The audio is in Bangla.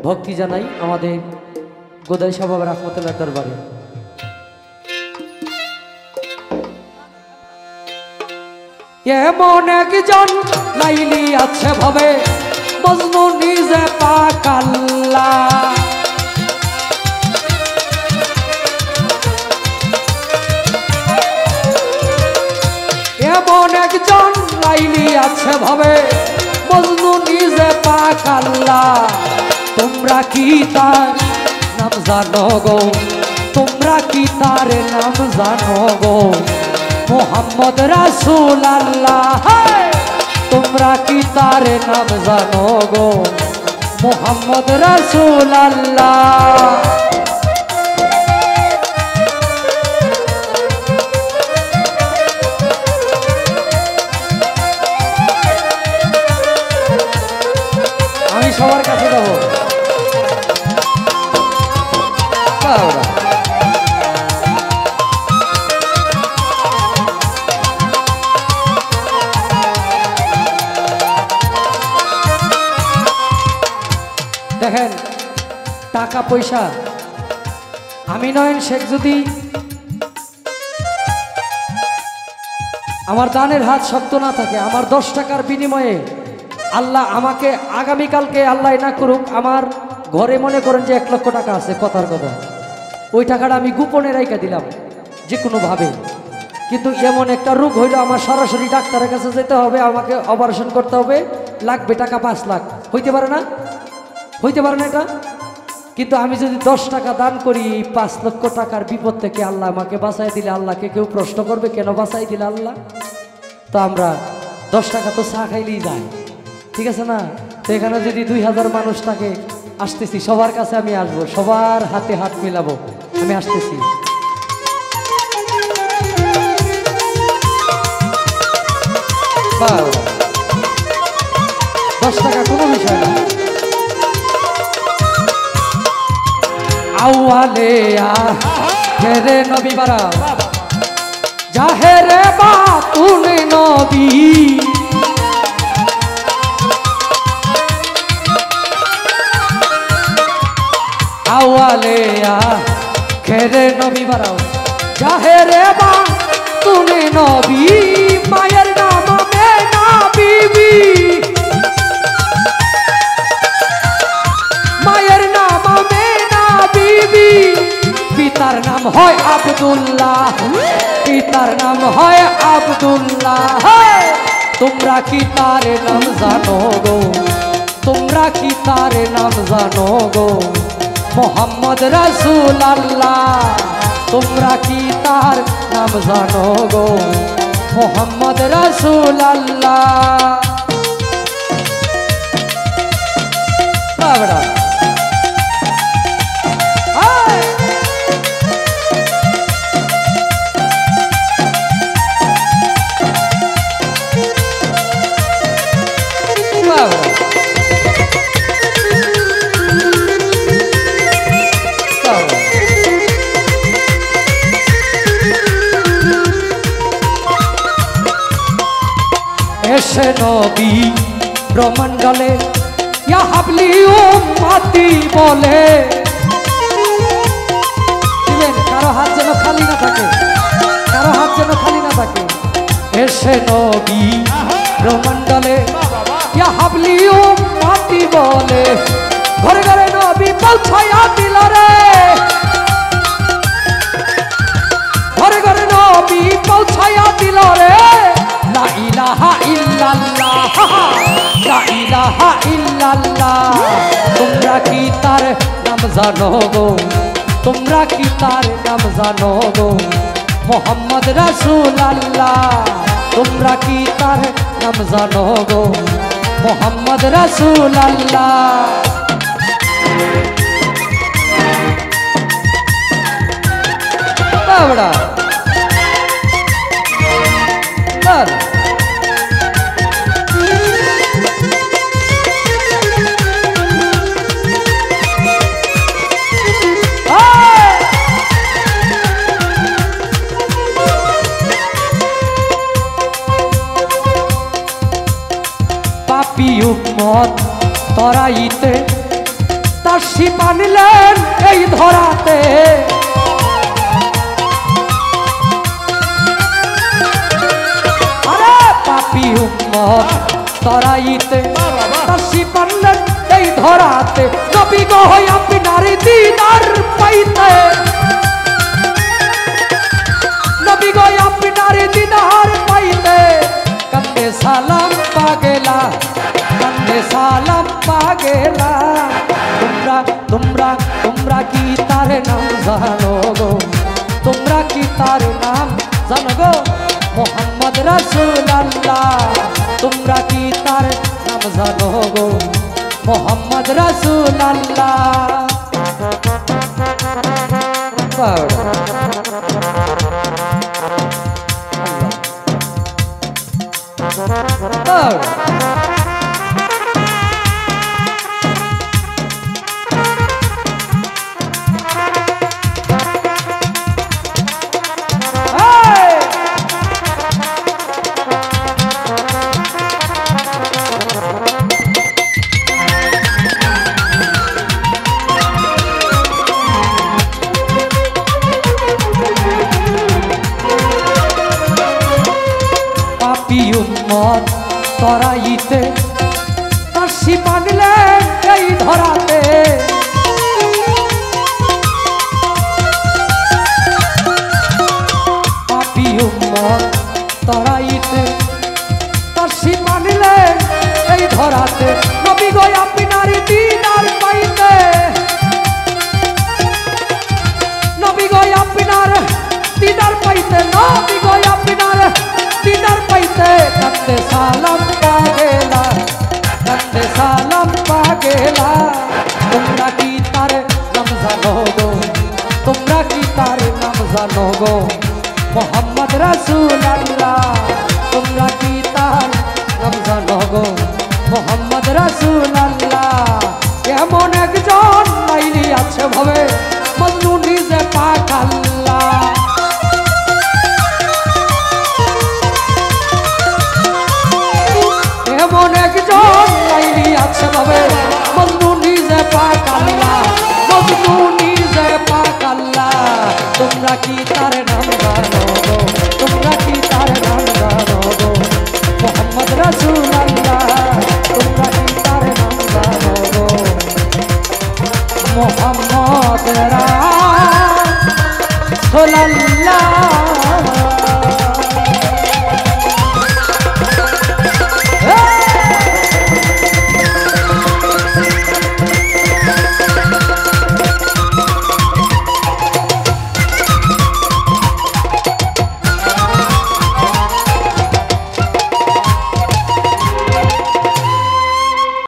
ভক্তি জানাই আমাদের গোদাই সাহেব রহমতুল্লাহ দরবারে। এমন একজন লাইলি আছে ভাবে মজনু নিজে পাক আল্লাহ, এমন একজন লাইলি আছে ভাবে মজনু নিজে পাক আল্লাহ। তোমরা কি তার নাম জানো গো, তোমরা কি তার নাম জানো গো, মোহাম্মদ রাসূল আল্লাহ। তোমরা কি তার নাম জানো গো, মোহাম্মদ রাসূল আল্লাহ। আমি সবার কাছে যাব। দেখেন টাকা পয়সা, আমি নয়ন শেখ যদি আমার দানের হাত শক্ত না থাকে, আমার 10 টাকার বিনিময়ে আল্লাহ আমাকে আগামীকালকে আল্লাহ না করুক আমার ঘরে মনে করেন যে 1 লক্ষ টাকা আছে, কথার কথা, ওই টাকাটা আমি গোপনে রাইখা দিলাম যে কোনোভাবে। কিন্তু এমন একটা রোগ হইলো আমার সরাসরি ডাক্তারের কাছে যেতে হবে, আমাকে অপারেশন করতে হবে, লাগবে টাকা 5 লাখ, হইতে পারে না? হইতে পারে না এটা? কিন্তু আমি যদি 10 টাকা দান করি, 5 লক্ষ টাকার বিপদ থেকে আল্লাহ আমাকে বাঁচাই দিলে আল্লাহকে কেউ প্রশ্ন করবে কেন বাঁচাই দিলে আল্লাহ? তো আমরা 10 টাকা তো চা খাইলেই যায়, ঠিক আছে না? তো এখানে যদি 2000 মানুষ থাকে, আসতেছি, সবার কাছে আমি আসবো, সবার হাতে হাত মিলাবো, আমি আসতেছি। বাহ, 10 টাকা কোনো বিষয় না। আউয়ালে আখেরে নবী বারা জাহেরে বাতুন নবী, আউয়ালে আখেরে নবী বারা জাহেরে বাতুন নবী। মায়ের নাম আমেনা বিবি, মায়ের নাম আমেনা বিবি, পিতার নাম হয় আব্দুল্লাহ, পিতার নাম হয় আব্দুল্লাহ। তোমরা কি তার নাম জানো গো, তোমরা কি তার নাম জানো গো, মোহাম্মদ রাসূল আল্লাহ। তোমরা কি তার নাম জানো গো, মোহাম্মদ রাসূল আল্লাহ। বাবা এসে নবী ব্রহ্মাণ্ডলে ইয়া হাবলি উম্মতি বলে, দিবেন কারো হাত যেন খালি না থাকে, কারো হাত যেন খালি না থাকে। এসে নবী ব্রহ্মাণ্ডলে ইয়া হাবলি উম্মতি বলে, ঘরে ঘরে নবী পৌঁছায়া দিল রে, ঘরে ঘরে নবী পৌঁছায়া দিল রে। লা ইলাহা ইল্লাল্লাহ, লা ইলাহা ইল্লাল্লাহ। তোমরা কি তার নাম জানো গো, তোমরা কি তার নাম জানো গো, মোহাম্মদ রাসূল আল্লাহ। তোমরা কি তার নাম জানো গো, মোহাম্মদ রাসূল আল্লাহ। বাবা পাপী উম্মত তরাইতে তার শিপ আনিলেন এই ধরাতে, আরে পাপী উম্মত তরাইতে তার শিপ আনলেন এই ধরাতে, নবী গো আপনার দিদার পাইতে, নবী গো আপনার দিদার পাইতে কান্দে সালাম পাগেলা, কান্দে সালাম পাগেলা। তোমরা তোমরা তোমরা কি তার নাম জানো গো, তোমরা কি তার নাম জানো গো, মোহাম্মদ রাসূলুল্লাহ। তোমরা কি তার নাম জানো গো, মোহাম্মদ রাসূলুল্লাহ। পাপী উম্মত তরাইতে তার শিপ আনলেন এই ধরাতে, পাপী উম্মত তরাইতে তার শিপ আনলেন এই ধরাতে, নবী গো আপনার দিদার পাইতে, নবী গো আপনার দিদার পাইতে, নবী গো আপনার দিদার পাইতে কান্দে সালাম পাগেলা, কান্দে সালাম পাগেলা। তোমরা কি তার নাম জানো গো, তোমরা কি তার নাম জানো গো, মোহাম্মদ রাসূলুল্লাহ। তোমরা কি তার নাম জানো গো, মোহাম্মদ রাসূলুল্লাহ। এমন একজন লাইলি আছে ভাবে মজনু নিজে পাক আল্লাহ, এমন একজন লাইলি আছে ভাবে মজনু নিজে পাক আল্লাহ, মজনু নিজে পাক আল্লাহ। তোমরা কি তার নাম জানো গো, তোমরা কি তার নাম জানো গো, মোহাম্মদ রাসূলুল্লাহ। তোমরা কি তার নাম জানো গো, মোহাম্মদ রাসূলুল্লাহ।